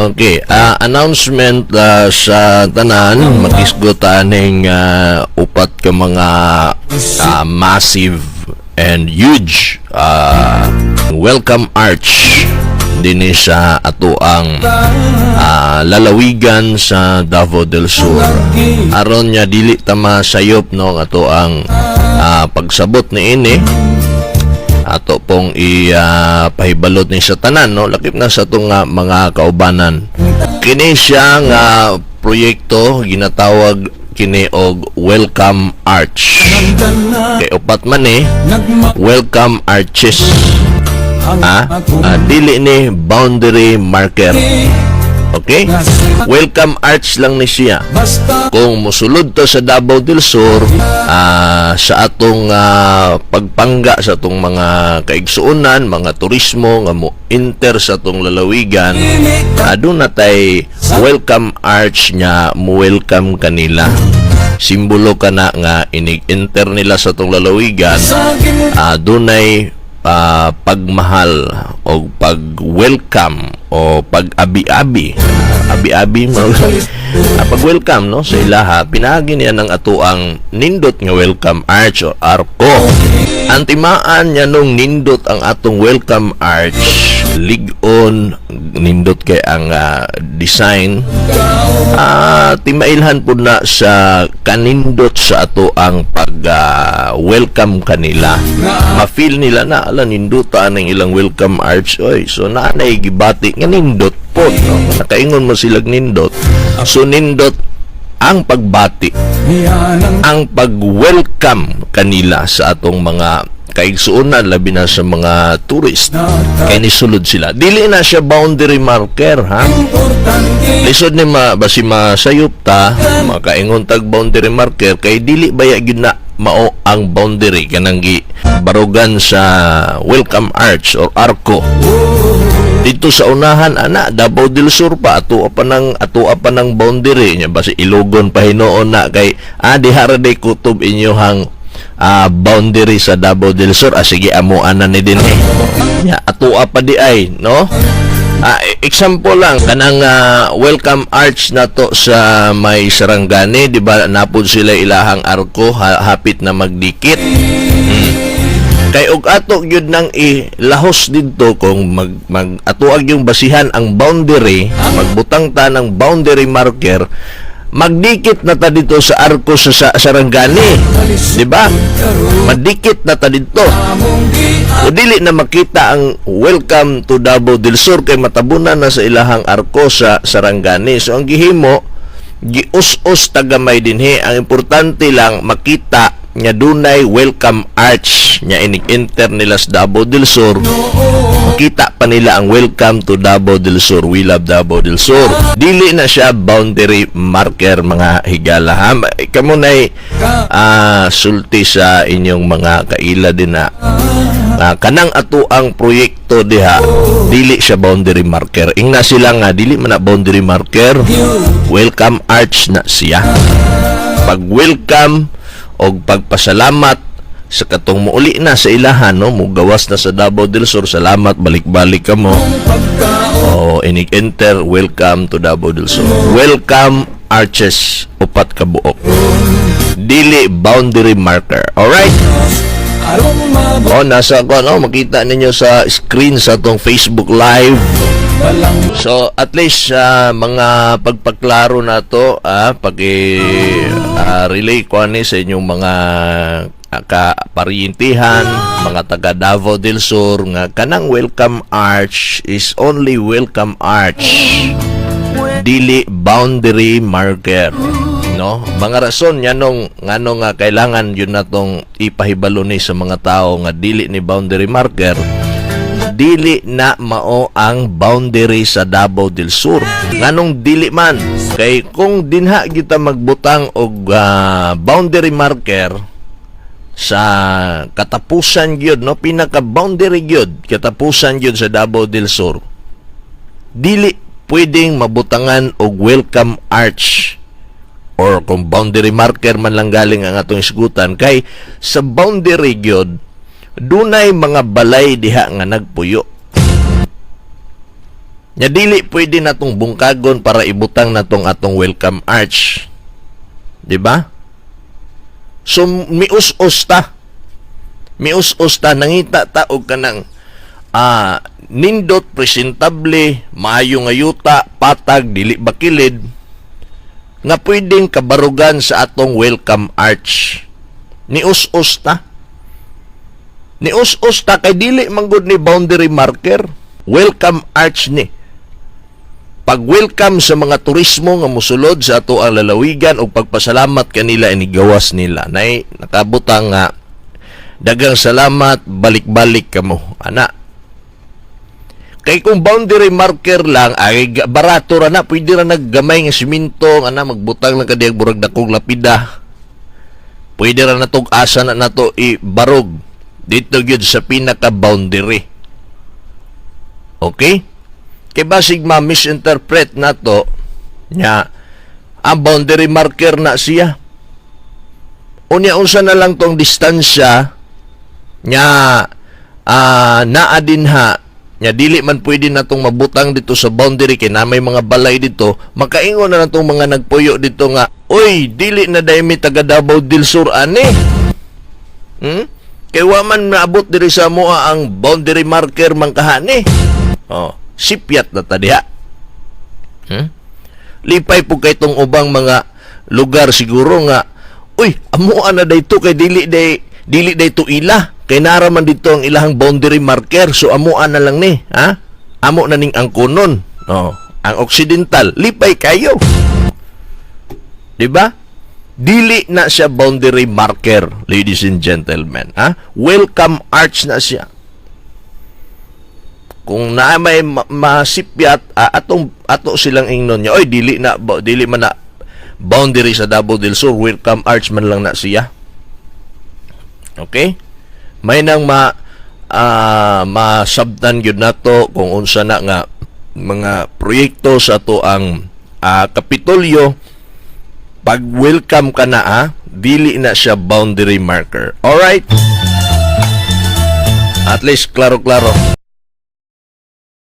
Okay, announcement sa tanan makisgotaning upat ka mga massive and huge welcome arch dinhi sa ato ang lalawigan sa Davao del Sur. Aron nya dili ta masayop no ato ang pagsabot ni ini. Ato pong ipahibalot ni sa tanan no lakip na sa itong mga kaubanan. Kini siya nga proyekto ginatawag kini og welcome arch. Kay upat man welcome arches. Dili ni boundary marker. Okay? Welcome arch lang ni siya. Kung musulod to sa Davao del Sur, sa atong pagpangga sa atong mga kaigsuonan, mga turismo nga mo enter sa atong lalawigan, doon na tay welcome arch nya mo welcome kanila. Simbolo ka na nga inig-enter nila sa atong lalawigan, dunay pagmahal o pag-welcome o pag-abi-abi pag-welcome no sa ilaha, pinagi niya ng atuang nindot nga welcome arch o arko. Antimaan niya nung nindot ang atong welcome arch, ligon nindot kay ang design timailhan po na sa kanindot sa ato ang pag-welcome kanila. Ma-feel nila na ala nindutan ang ilang welcome arch. Oy, so naanay gibati nga nindot po no? Nakaingon mo silag nindot. So nindot ang pagbati, ang pag-welcome kanila sa atong mga kaigsuonan, labi na sa mga tourist. Kaya nisulod sila. Dili na siya boundary marker, ha? Lisod ni basi masayop ta, makaingon tag boundary marker, kay dili baya gyud na mao ang boundary kanang barugan sa welcome arch or arco. Dito sa unahan ana Davao del Sur pa ato pa ng boundary nya basi ilugon pa hinoon na kay dihara day kutob inyohang boundary sa Davao del Sur. Sige amo ana ni din nya ato pa di ay no. Example lang kanang welcome arch na to sa may Sarangani, di ba napod sila ilahang arko hapit na magdikit. Kay og ato gyud nang ilahos didto kung mag atuag yung basihan ang boundary, magbutang ta ng boundary marker, magdikit na ta dito sa arko sa Sarangani, di ba? Madikit na ta dito. O dili na makita ang welcome to Davao del Sur kay matabunan na sa ilahang arko sa Sarangani. So ang gihimo gius-us tagamay dinhi. Ang importante lang makita nya dunay welcome arch nya inig-enter nila sa Davao del Sur. Makita pa nila ang welcome to Davao del Sur, we love Davao del Sur. Dili na siya boundary marker mga higala ha. Kamo nay sulti sa inyong mga kaila din na kanang ato ang proyekto diha dili siya boundary marker. Ingna sila nga dili man na boundary marker, welcome arch na siya. Pag welcome o pagpasalamat sa katong muuli na sa ilahan no, mugawas na sa Davao del Sur, salamat, balik-balik ka mo o inig-enter welcome to Davao del Sur, welcome arches upat ka buok, dili boundary marker. Alright, nasa ko makita ninyo sa screen sa atong Facebook live. So at least mga pagpaklaro na to relay ko ani sa inyong mga kaparyintihan, mga taga Davao del Sur nga kanang welcome arch is only welcome arch, dili boundary marker no. Mga rason nganong nga kailangan yun natong ipahibalo ni sa mga tao nga dili ni boundary marker, dili na mao ang boundary sa Davao del Sur. Nganong dili man kay kung dinha kita magbutang og boundary marker sa katapusan gyud no, pinaka boundary gyud katapusan gyud sa Davao del Sur, dili pwedeng mabutangan og welcome arch or kung boundary marker man lang galing ang atong isgutan, kay sa boundary gyud dunay mga balay diha nga nagpuyo. Nya dili pwede natong bungkagon para ibutang natong atong welcome arch. Di ba? So mius-us ta. Mius-us ta nangita ta og kanang nindot presentable, maayo nga yuta, patag dili bakilid nga pwedeng kabarugan sa atong welcome arch. Nius-us ta. Nius-us ta kay dili manggod ni boundary marker. Welcome arch ni. Pag-welcome sa mga turismo nga musulod sa ato ang lalawigan o pagpasalamat kanila inigawas nila. Nay nakabutang nga dagang salamat, balik-balik kamo. Ana. Kay kung boundary marker lang ay barato ra na, pwede ra naggamay nga simento, ana magbutang lang kadiyag burag dakong lapida. Pwede ra natong asa na nato ibarog dito gyud sa pinaka boundary. Okay? Kay basig ma-misinterpret na to nya ang boundary marker na siya. Unya-unsa na lang tong distansya nya naa dinha nya dili man pwede na tong mabutang dito sa boundary kay na may mga balay dito. Makaingon na tong mga nagpuyo dito nga, oy, dili na dai mi taga Davao del Sur ani. Kay wa man maabot diri sa moa ang boundary marker man kahani. Oh, sipyat na tadiha. Lipay po kay tong ubang mga lugar siguro nga, uy, amuan na dayto kay dili day to ila. Kay naraman dito ang ilahang boundary marker, so amuan na lang ni, ha? Amo na ning angkunon. Oh, ang occidental, lipay kayo. 'Di ba? Dili na siya boundary marker, ladies and gentlemen, ha? Welcome arch na siya. Kung na may masipyat ato silang ingnon niya, oy dili man na boundary sa Davao del Sur, welcome arch man lang na siya. Okay? May nang masabtan gyud nato kung unsa na nga mga proyekto sa ato ang Kapitolyo. Pag welcome ka na, dili na siya boundary marker. Alright? At least klaro-klaro.